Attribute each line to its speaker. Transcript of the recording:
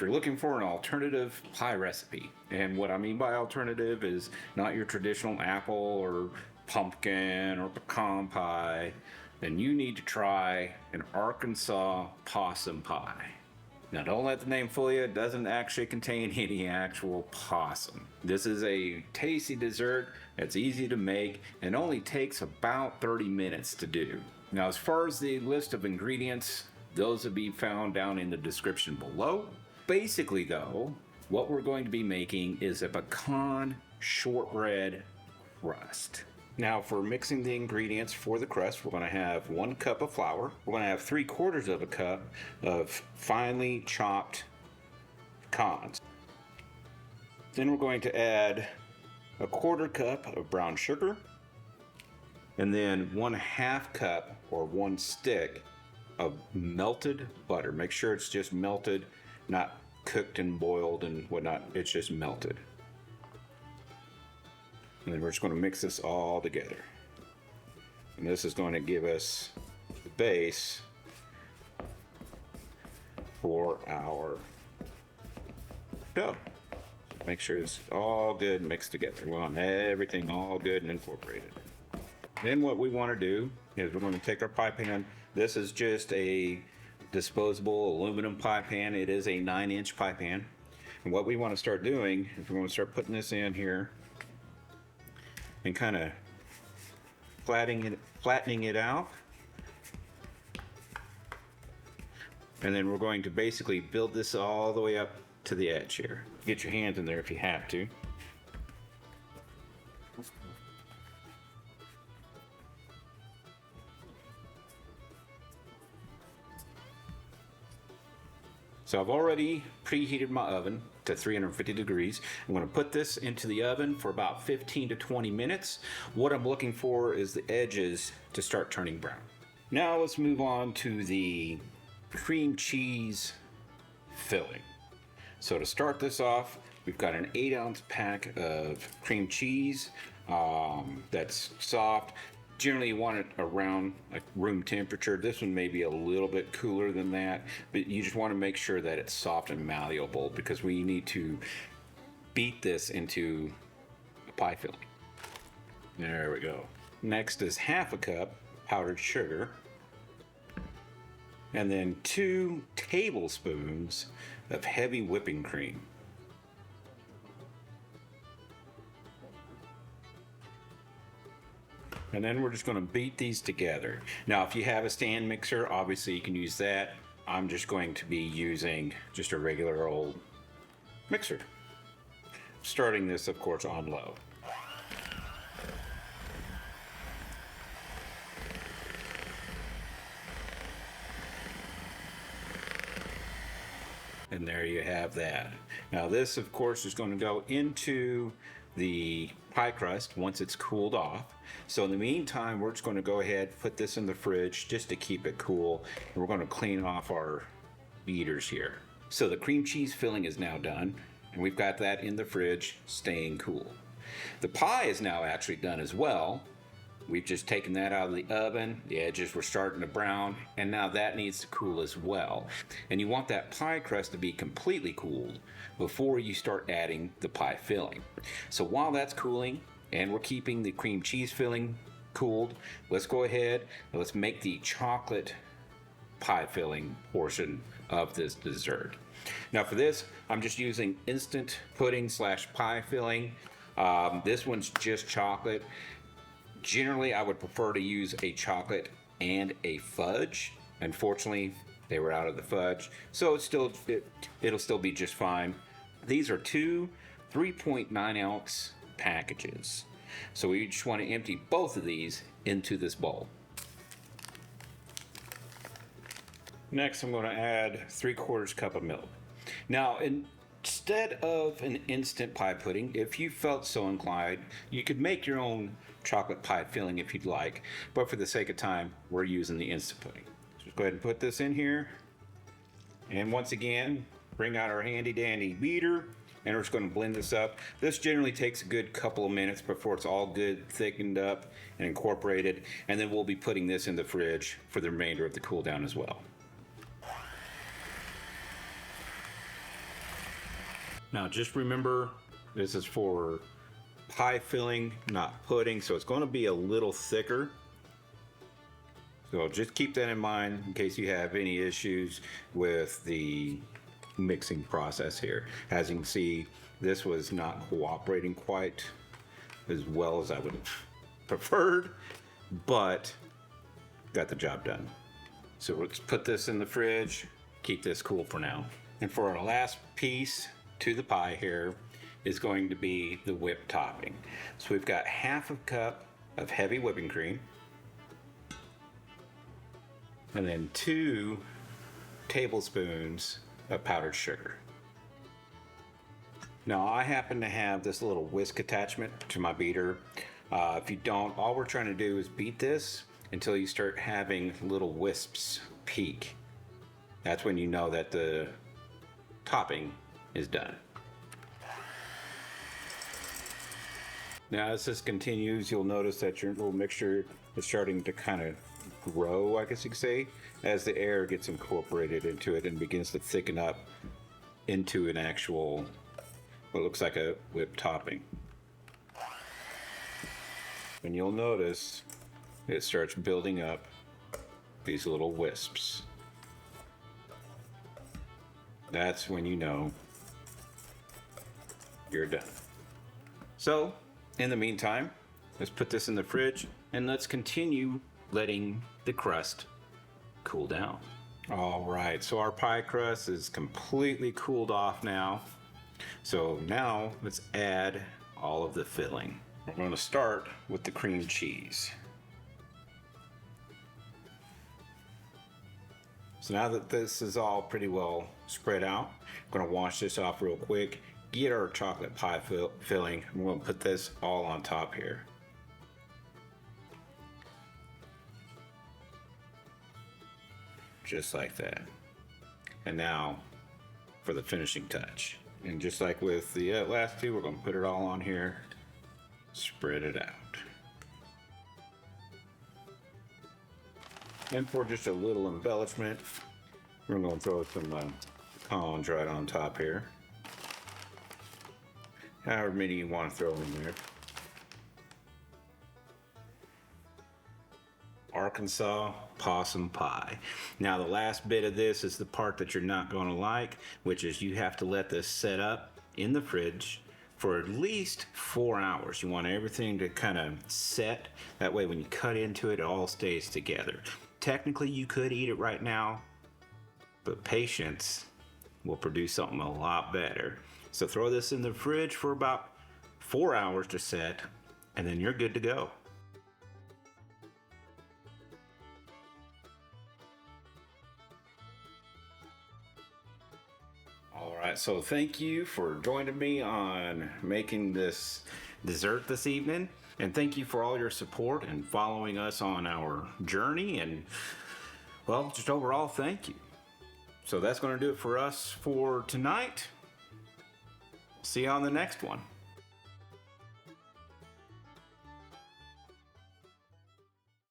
Speaker 1: you're looking for an alternative pie recipe, and what I mean by alternative is not your traditional apple or pumpkin or pecan pie, then you need to try an Arkansas possum pie. Now don't let the name fool you, it doesn't actually contain any actual possum. This is a tasty dessert that's easy to make and only takes about 30 minutes to do. Now as far as the list of ingredients, those will be found down in the description below. Basically though, what we're going to be making is a pecan shortbread crust. Now for mixing the ingredients for the crust, we're going to have 1 cup of flour. We're going to have 3/4 of a cup of finely chopped pecans. Then we're going to add a 1/4 cup of brown sugar, and then 1/2 cup or 1 stick of melted butter. Make sure it's just melted, not cooked and boiled and whatnot. It's just melted. And then we're just going to mix this all together. And this is going to give us the base for our dough. Make sure it's all good mixed together. We want everything all good and incorporated. Then what we want to do is we're going to take our pie pan. This is just a disposable aluminum pie pan. It is a 9-inch pie pan. And what we want to start doing is we're going to start putting this in here and kind of flattening it out. And then we're going to basically build this all the way up to the edge here. Get your hands in there if you have to. So I've already preheated my oven to 350 degrees. I'm going to put this into the oven for about 15 to 20 minutes. What I'm looking for is the edges to start turning brown. Now let's move on to the cream cheese filling. So to start this off, we've got an 8-ounce pack of cream cheese that's soft. Generally you want it around like room temperature. This one may be a little bit cooler than that, but you just want to make sure that it's soft and malleable because we need to beat this into a pie filling. There we go. Next is 1/2 cup powdered sugar, and then 2 tablespoons of heavy whipping cream. And then we're just going to beat these together. Now, if you have a stand mixer, obviously you can use that. I'm just going to be using just a regular old mixer. Starting this, of course, on low. And there you have that. Now this, of course, is going to go into the pie crust once it's cooled off. So in the meantime, we're just going to go ahead, put this in the fridge just to keep it cool. And we're going to clean off our beaters here. So the cream cheese filling is now done, and we've got that in the fridge staying cool. The pie is now actually done as well. We've just taken that out of the oven. The edges were starting to brown, and now that needs to cool as well. And you want that pie crust to be completely cooled before you start adding the pie filling. So while that's cooling and we're keeping the cream cheese filling cooled, let's go ahead and let's make the chocolate pie filling portion of this dessert. Now for this, I'm just using instant pudding / pie filling. This one's just chocolate. Generally, I would prefer to use a chocolate and a fudge. Unfortunately, they were out of the fudge, so it'll still be just fine. These are 2 3.9-ounce packages. So we just want to empty both of these into this bowl. Next, I'm going to add 3/4 cup of milk. Now, instead of an instant pie pudding, if you felt so inclined, you could make your own chocolate pie filling if you'd like, but for the sake of time, we're using the instant pudding. Just go ahead and put this in here, and once again, bring out our handy dandy beater, and we're just going to blend this up. This generally takes a good couple of minutes before it's all good thickened up and incorporated, and then we'll be putting this in the fridge for the remainder of the cool down as well. Now just remember, this is for pie filling, not pudding, so it's going to be a little thicker. So just keep that in mind in case you have any issues with the mixing process here. As you can see, this was not cooperating quite as well as I would have preferred, but got the job done. So let's put this in the fridge, keep this cool for now. And for our last piece to the pie here is going to be the whipped topping. So we've got half a cup of heavy whipping cream, and then 2 tablespoons of powdered sugar. Now I happen to have this little whisk attachment to my beater. If you don't, all we're trying to do is beat this until you start having little wisps peak. That's when you know that the topping is done. Now as this continues, you'll notice that your little mixture is starting to kind of grow, I guess you could say, as the air gets incorporated into it and begins to thicken up into an actual, what looks like a whipped topping. And you'll notice it starts building up these little wisps. That's when you know you're done. So, in the meantime, let's put this in the fridge and let's continue letting the crust cool down. All right, so our pie crust is completely cooled off now. So now let's add all of the filling. We're going to start with the cream cheese. So now that this is all pretty well spread out, I'm going to wash this off real quick, get our chocolate pie filling. I'm going to put this all on top here. Just like that. And now for the finishing touch. And just like with the last two, we're going to put it all on here, spread it out. And for just a little embellishment, we're going to throw some pecans right on top here. However many you want to throw in there. Arkansas possum pie. Now the last bit of this is the part that you're not going to like, which is you have to let this set up in the fridge for at least 4 hours. You want everything to kind of set. That way when you cut into it, it all stays together. Technically you could eat it right now, but patience will produce something a lot better. So throw this in the fridge for about 4 hours to set, and then you're good to go. All right, so thank you for joining me on making this dessert this evening. And thank you for all your support and following us on our journey. And, well, just overall, thank you. So that's going to do it for us for tonight. See you on the next one.